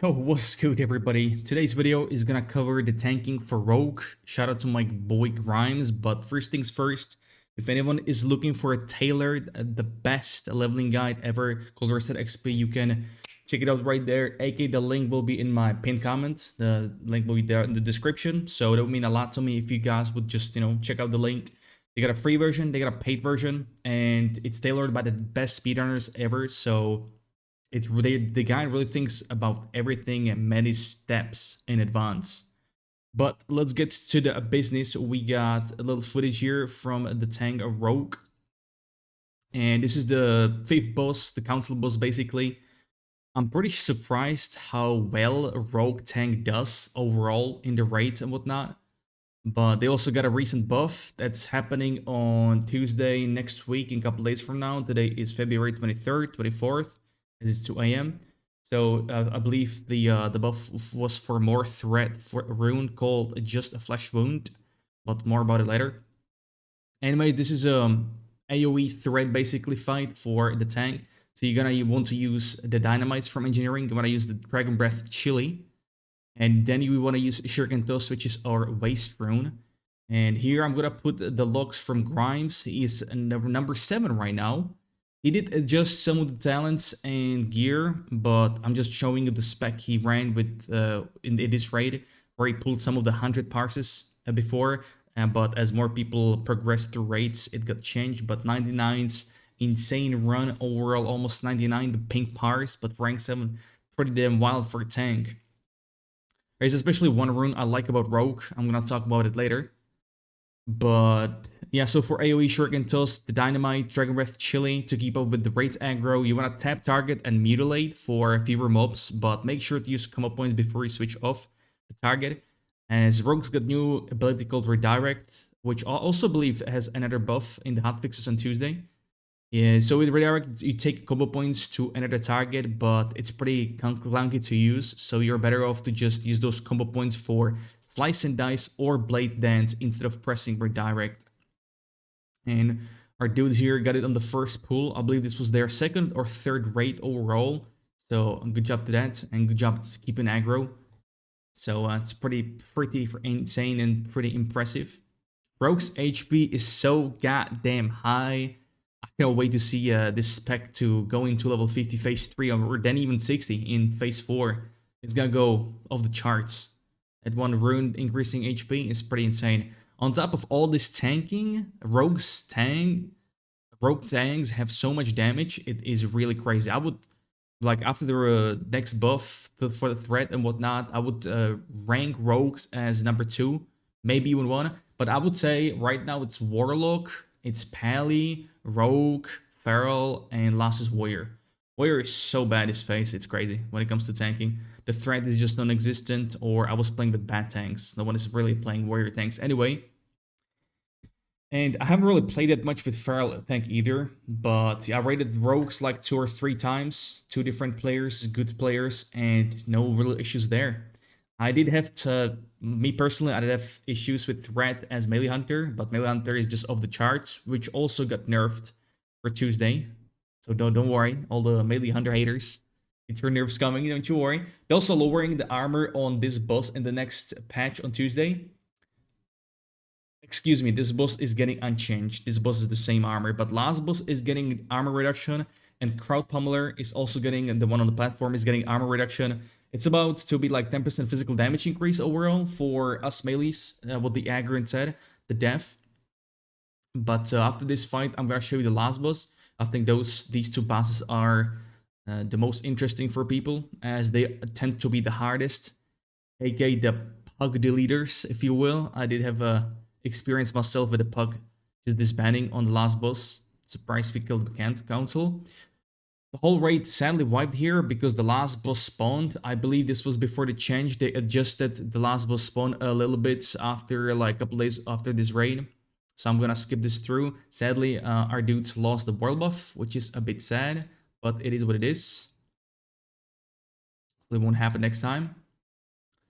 Yo, what's good everybody? Today's video is gonna cover the tanking for Rogue. Shout out to my boy Grimes, but first things first, if anyone is looking for a tailored, the best leveling guide ever called RestedXP, you can check it out right there. AK, the link will be in my pinned comment. The link will be there in the description. So it would mean a lot to me if you guys would just, check out the link. They got a free version, they got a paid version, and it's tailored by the best speedrunners ever. So it's really, the guy really thinks about everything and many steps in advance. But let's get to the business. We got a little footage here from the tank Rogue. And this is the 5th boss, the council boss basically. I'm pretty surprised how well Rogue tank does overall in the raids and whatnot. But they also got a recent buff that's happening on Tuesday next week, in a couple days from now. Today is February 23rd, 24th. As it's 2 a.m. So I believe the buff was for more threat for a rune called Just a Flesh Wound, but more about it later. Anyway, this is AoE threat basically fight for the tank. So you're gonna want to use the dynamites from engineering. You wanna use the Dragon Breath Chili, and then you wanna use Shuriken Toss, which is our waste rune. And here I'm gonna put the logs from Grimes. He is number 7 right now. He did adjust some of the talents and gear, but I'm just showing you the spec he ran with in this raid, where he pulled some of the 100 parses before, but as more people progressed through raids, it got changed. But 99's insane run overall, almost 99, the pink parse, but rank 7, pretty damn wild for a tank. There's especially one rune I like about Rogue, I'm gonna talk about it later. But yeah, so for AoE Shuriken Toss, the Dynamite, Dragon Breath Chili to keep up with the raids aggro, you want to tap target and mutilate for fewer mobs, but make sure to use combo points before you switch off the target. As Rogue's got new ability called Redirect, which I also believe has another buff in the hotfixes on Tuesday. Yeah, so with Redirect, you take combo points to another target, but it's pretty clunky to use, so you're better off to just use those combo points for Slice and Dice or Blade Dance instead of pressing Redirect. And our dudes here got it on the first pull. I believe this was their 2nd or 3rd raid overall. So good job to that, and good job to keeping aggro. So it's pretty insane and pretty impressive. Rogue's HP is so goddamn high. I cannot wait to see this spec to go into level 50 phase 3 or then even 60 in phase 4. It's gonna go off the charts. At one rune increasing HP is pretty insane. On top of all this tanking, Rogue tanks have so much damage, it is really crazy. I would, like, after the next buff for the threat and whatnot, I would rank Rogues as number 2, maybe even 1. But I would say right now it's Warlock, it's Pally, Rogue, Feral, and last is Warrior. Warrior is so bad his face, it's crazy when it comes to tanking. The threat is just non-existent, or I was playing with bad tanks. No one is really playing warrior tanks anyway. And I haven't really played that much with Feral tank either, but I rated Rogues like 2 or 3 times. 2 different players, good players, and no real issues there. I did have to, me personally, I did have issues with threat as Melee Hunter, but Melee Hunter is just off the charts, which also got nerfed for Tuesday. So don't worry, all the Melee Hunter haters. Get your nerfs coming, don't you worry. They're also lowering the armor on this boss in the next patch on Tuesday. Excuse me, this boss is getting unchanged. This boss is the same armor, but last boss is getting armor reduction, and Crowd Pummeler is also getting, the one on the platform is getting armor reduction. It's about to be like 10% physical damage increase overall for us melees, what the aggro said, the death. But after this fight, I'm gonna show you the last boss. I think these 2 bosses are the most interesting for people, as they tend to be the hardest, aka the pug deleters, if you will. I did have a experience myself with a pug just disbanding on the last boss. Surprised we killed the council. The whole raid sadly wiped here because the last boss spawned. I believe this was before the change. They adjusted the last boss spawn a little bit after, like, a couple days after this raid. So I'm gonna skip this through. Sadly, our dudes lost the world buff, which is a bit sad, but it is what it is. It won't happen next time.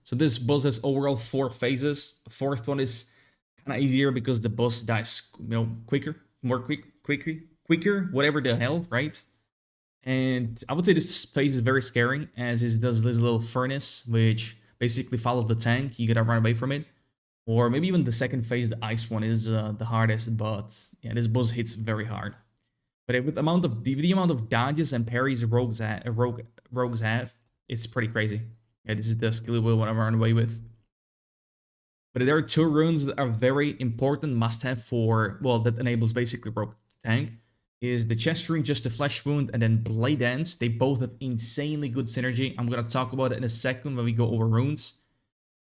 So this boss has overall 4 phases. The 4th one is kind of easier because the boss dies, quicker, quicker, whatever the hell, right? And I would say this phase is very scary, as it does this little furnace, which basically follows the tank. You gotta run away from it. Or maybe even the second phase, the ice one, is the hardest, but yeah, this boss hits very hard. But with the amount of dodges and parries rogues have, it's pretty crazy. Yeah, this is the skill we want to run away with. But there are two runes that are very important must-have for, well, that enables basically rogue tank. Is the chest rune, just a flesh wound, and then blade dance. They both have insanely good synergy. I'm gonna talk about it in a second when we go over runes.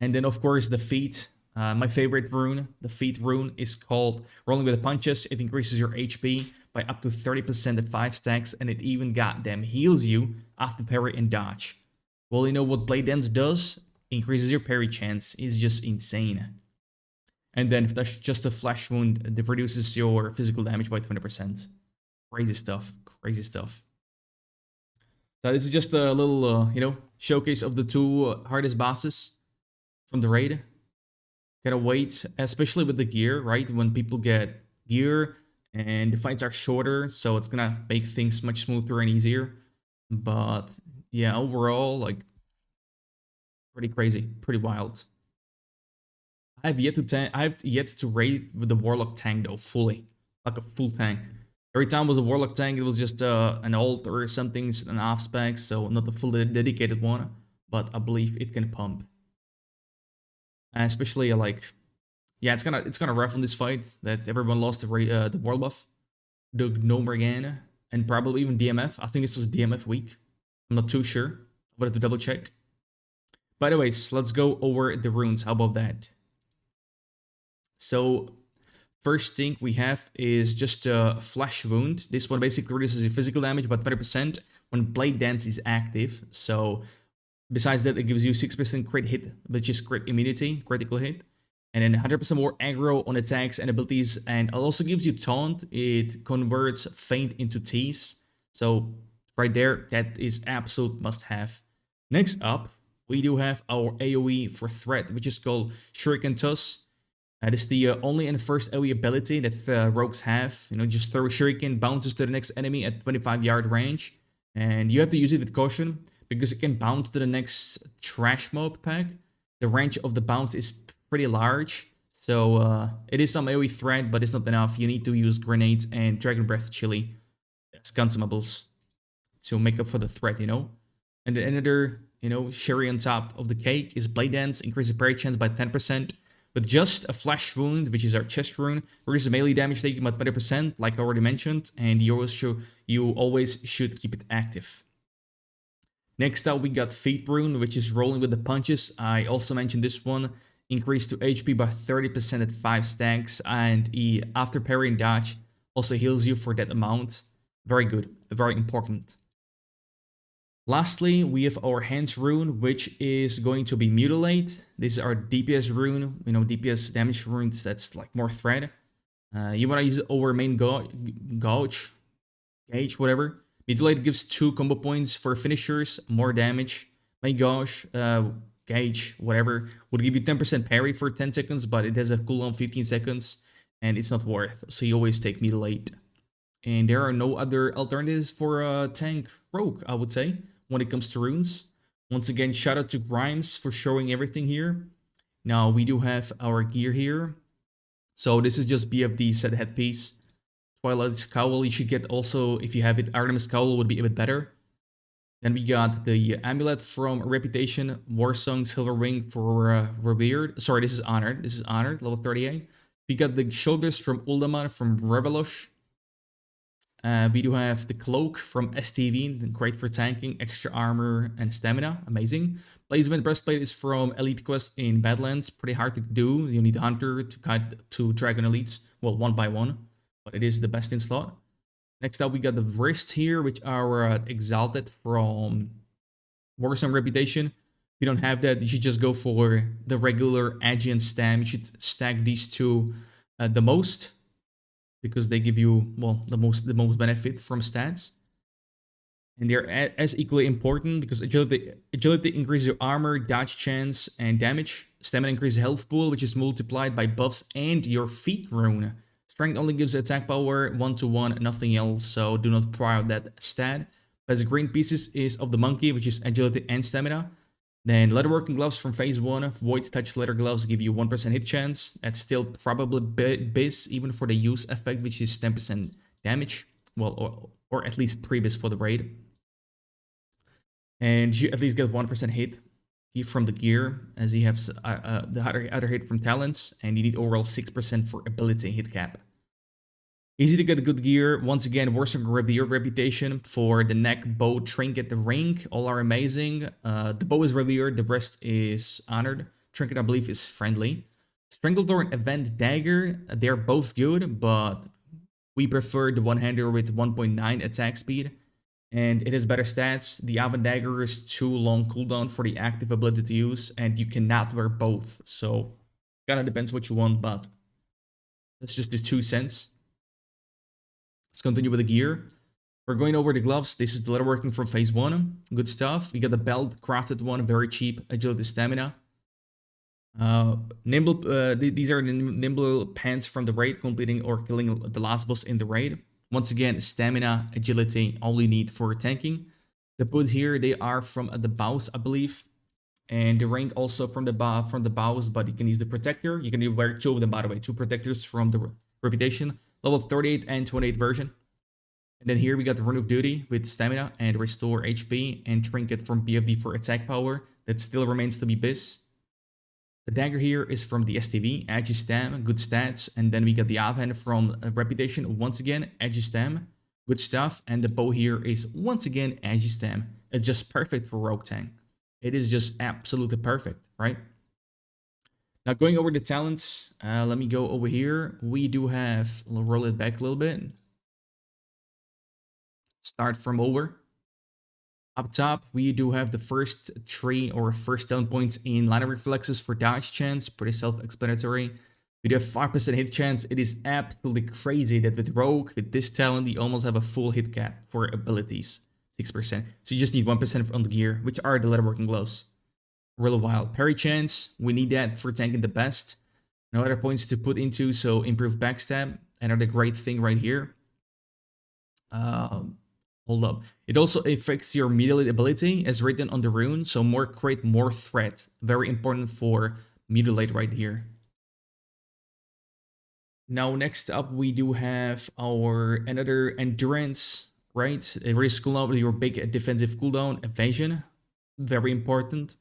And then of course the feat. My favorite rune, the feat rune, is called Rolling with the Punches. It increases your HP by up to 30% at 5 stacks, and it even goddamn heals you after parry and dodge. Well, you know what Blade Dance does? Increases your parry chance. It's just insane. And then if that's just a flesh wound, it reduces your physical damage by 20%. Crazy stuff. Crazy stuff. So this is just a little, showcase of the two hardest bosses from the raid. Gotta wait, especially with the gear, right? When people get gear and the fights are shorter, so it's gonna make things much smoother and easier. But yeah, overall, like, pretty crazy, pretty wild. I have yet to raid with the Warlock tank though, fully, like a full tank. Every time it was a Warlock tank, it was just an alt or something, an off spec, so not a fully dedicated one. But I believe it can pump. Especially like, yeah, it's kind of rough on this fight that everyone lost the world buff, the Gnome again, and probably even DMF. I think this was DMF week. I'm not too sure. But have to double check. By the way, let's go over the runes. How about that? So first thing we have is just a flesh wound. This one basically reduces your physical damage by 20% when Blade Dance is active. So besides that, it gives you 6% crit hit, which is crit immunity, critical hit. And then 100% more aggro on attacks and abilities. And it also gives you taunt. It converts feint into tease. So right there, that is absolute must-have. Next up, we do have our AoE for threat, which is called Shuriken Toss. That is the only and first AoE ability that rogues have. You know, just throw a shuriken, bounces to the next enemy at 25-yard range. And you have to use it with caution, because it can bounce to the next trash mob pack. The range of the bounce is pretty large, so it is some AoE threat, but it's not enough. You need to use grenades and Dragon Breath Chili as consumables to make up for the threat, you know? And then another, cherry on top of the cake is Blade Dance, increases parry chance by 10%. With just a flesh wound, which is our chest rune, reduces melee damage taken by 20%, like I already mentioned, and you always should keep it active. Next up, we got Feat Rune, which is rolling with the punches. I also mentioned this one. Increased to HP by 30% at 5 stacks, and after parry and dodge also heals you for that amount. Very good, very important. Lastly, we have our Hands Rune, which is going to be Mutilate. This is our DPS rune, DPS damage runes that's like more threat. You want to use it over main gauge, whatever. Mutilate gives 2 combo points for finishers, more damage. Main gauge, gauge, whatever, would give you 10% parry for 10 seconds, but it has a cooldown 15 seconds, and it's not worth, so you always take Mutilate. And there are no other alternatives for a tank rogue, I would say, when it comes to runes. Once again, shout out to Grimes for showing everything here. Now, we do have our gear here. So this is just BFD set headpiece. Twilight's Cowl, you should get also, if you have it, Artemis Cowl would be a bit better. Then we got the amulet from Reputation, Warsong, Silver Wing for Revered. Sorry, this is Honored. This is Honored, level 38. We got the shoulders from Uldaman from Revelosh. We do have the cloak from STV, great for tanking, extra armor and stamina, amazing. Placement breastplate is from Elite Quest in Badlands, pretty hard to do. You need a hunter to cut to Dragon Elites, well, one by one, but it is the best in slot. Next up, we got the wrists here, which are Exalted from Warsong Reputation. If you don't have that, you should just go for the regular Aegean Stam. You should stack these two the most, because they give you, well, the most benefit from stats. And they're as equally important because agility increases your armor, dodge chance, and damage. Stamina increases health pool, which is multiplied by buffs and your feat rune. Strength only gives attack power 1-to-1, nothing else, so do not pry out that stat. Basic green pieces is of the monkey, which is agility and stamina. Then leatherworking gloves from phase 1. Void touch leather gloves give you 1% hit chance. That's still probably biz even for the use effect, which is 10% damage. Well, or at least pre-biz for the raid. And you at least get 1% hit from the gear, as he has the other hit from talents, and you need overall 6% for ability hit cap. Easy to get good gear. Once again, Warcraft revered reputation for the neck, bow, trinket, the ring. All are amazing. The bow is revered, the rest is honored. Trinket, I believe, is friendly. Strangledor and Event Dagger, they're both good, but we prefer the one-hander with 1.9 attack speed. And it has better stats. The Avant Dagger is too long cooldown for the active ability to use, and you cannot wear both. So, kinda depends what you want, but that's just the 2 cents. Let's continue with the gear. We're going over the gloves. This is the leatherworking from phase 1. Good stuff. We got the belt, crafted one, very cheap. Agility, stamina. These are the nimble pants from the raid, completing or killing the last boss in the raid. Once again, stamina, agility, all you need for tanking. The boots here, they are from the bows, I believe. And the ring also from the bows, but you can use the protector. You can wear 2 of them, by the way. 2 protectors from the reputation. Level 38 and 28 version. And then here we got the Rune of Duty with stamina and restore HP, and trinket from BFD for attack power. That still remains to be biz. The dagger here is from the STV, Agi Stam, good stats. And then we got the Avhen from reputation, once again, Agi Stam, good stuff. And the bow here is once again Agi Stam. It's just perfect for rogue tank. It is just absolutely perfect, right? Now going over the talents, let me go over here. We do have, I'll roll it back a little bit. Start from over. Up top, we do have the first 3 or first talent points in line of reflexes for dodge chance, pretty self-explanatory. We do have 5% hit chance. It is absolutely crazy that with Rogue, with this talent, you almost have a full hit cap for abilities, 6%. So you just need 1% on the gear, which are the leatherworking gloves. Really wild. Parry chance, we need that for tanking the best. No other points to put into, so improve backstab. Another great thing right here. Hold up. It also affects your mutilate ability as written on the rune, so more crit, more threat. Very important for mutilate right here. Now next up we do have our another endurance, right? A risk cooldown with your big defensive cooldown, evasion. Very important.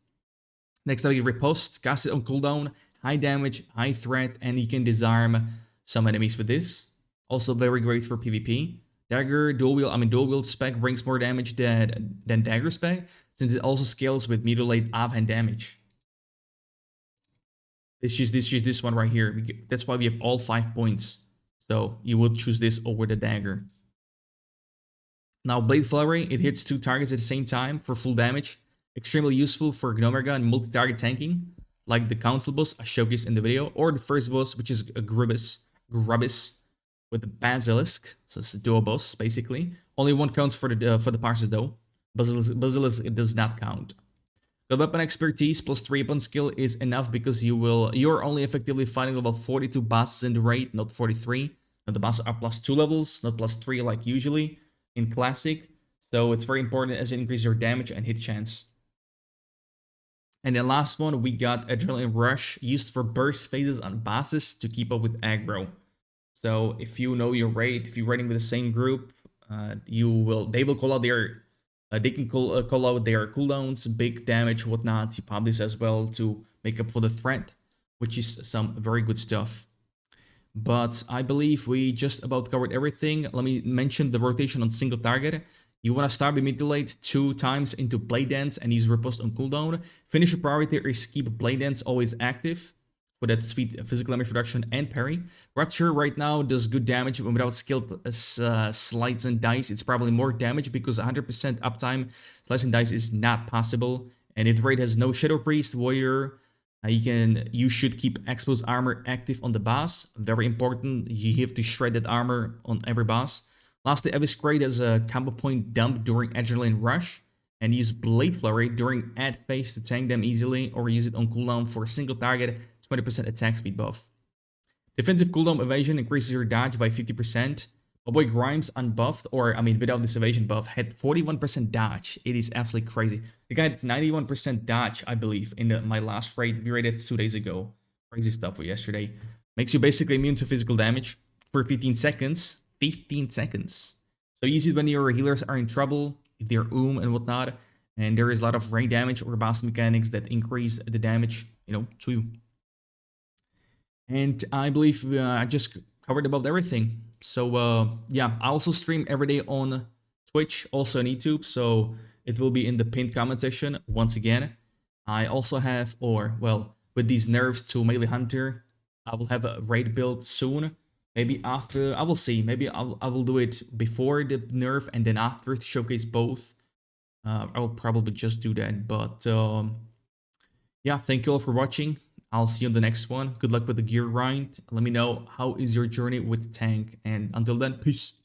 Next up you riposte, cast it on cooldown, high damage, high threat, and you can disarm some enemies with this. Also very great for PvP. Dagger, dual wield spec brings more damage than dagger spec, since it also scales with mutilate Avhen damage. This one right here. That's why we have all 5 points. So you would choose this over the dagger. Now Blade Flurry, it hits 2 targets at the same time for full damage. Extremely useful for Gnomerga and multi-target tanking, like the council boss I showcased in the video, or the first boss, which is a Grubbis with the Basilisk. So it's a duo boss, basically. Only 1 counts for the parses though. Basilisk it does not count. The weapon expertise plus 3 weapon skill is enough because you're only effectively fighting level 42 bosses in the raid, not 43. Now the bosses are plus 2 levels, not plus 3 like usually in classic. So it's very important as it increases your damage and hit chance. And the last one, we got Adrenaline Rush, used for burst phases on bosses to keep up with aggro. So if you know your raid, if you're raiding with the same group, they will call out their they can call out their cooldowns, big damage, whatnot. You pop this as well to make up for the threat, which is some very good stuff. But I believe we just about covered everything. Let me mention the rotation on single target. You want to start with Mutilate 2 times into Blade Dance and use Riposte on cooldown. Finish your priority is keep Blade Dance always active for that sweet physical damage reduction and parry. Rapture right now does good damage without skilled slides and dice. It's probably more damage because 100% uptime slides and dice is not possible. And it raid has no Shadow Priest, Warrior. You should keep Exposed Armor active on the boss. Very important. You have to shred that armor on every boss. Lastly, Abyss Grade has a combo point dump during Adrenaline Rush. And use Blade Flurry during ad phase to tank them easily, or use it on cooldown for a single target, 20% attack speed buff. Defensive cooldown evasion increases your dodge by 50%. My boy Grimes unbuffed, or I mean without this evasion buff, had 41% dodge. It is absolutely crazy. The guy had 91% dodge, I believe, in my last raid. We raided 2 days ago. Crazy stuff for yesterday. Makes you basically immune to physical damage for 15 seconds. 15 seconds. So you use it when your healers are in trouble, if they're and whatnot. And there is a lot of raid damage or boss mechanics that increase the damage, to you. And I believe I just covered about everything. So yeah, I also stream every day on Twitch, also on YouTube. So it will be in the pinned comment section once again. I also have, with these nerfs to Melee Hunter, I will have a raid build soon. Maybe after, I will see. Maybe I will do it before the nerf and then after to showcase both. I will probably just do that. But yeah, thank you all for watching. I'll see you on the next one. Good luck with the gear grind. Let me know how is your journey with tank. And until then, peace.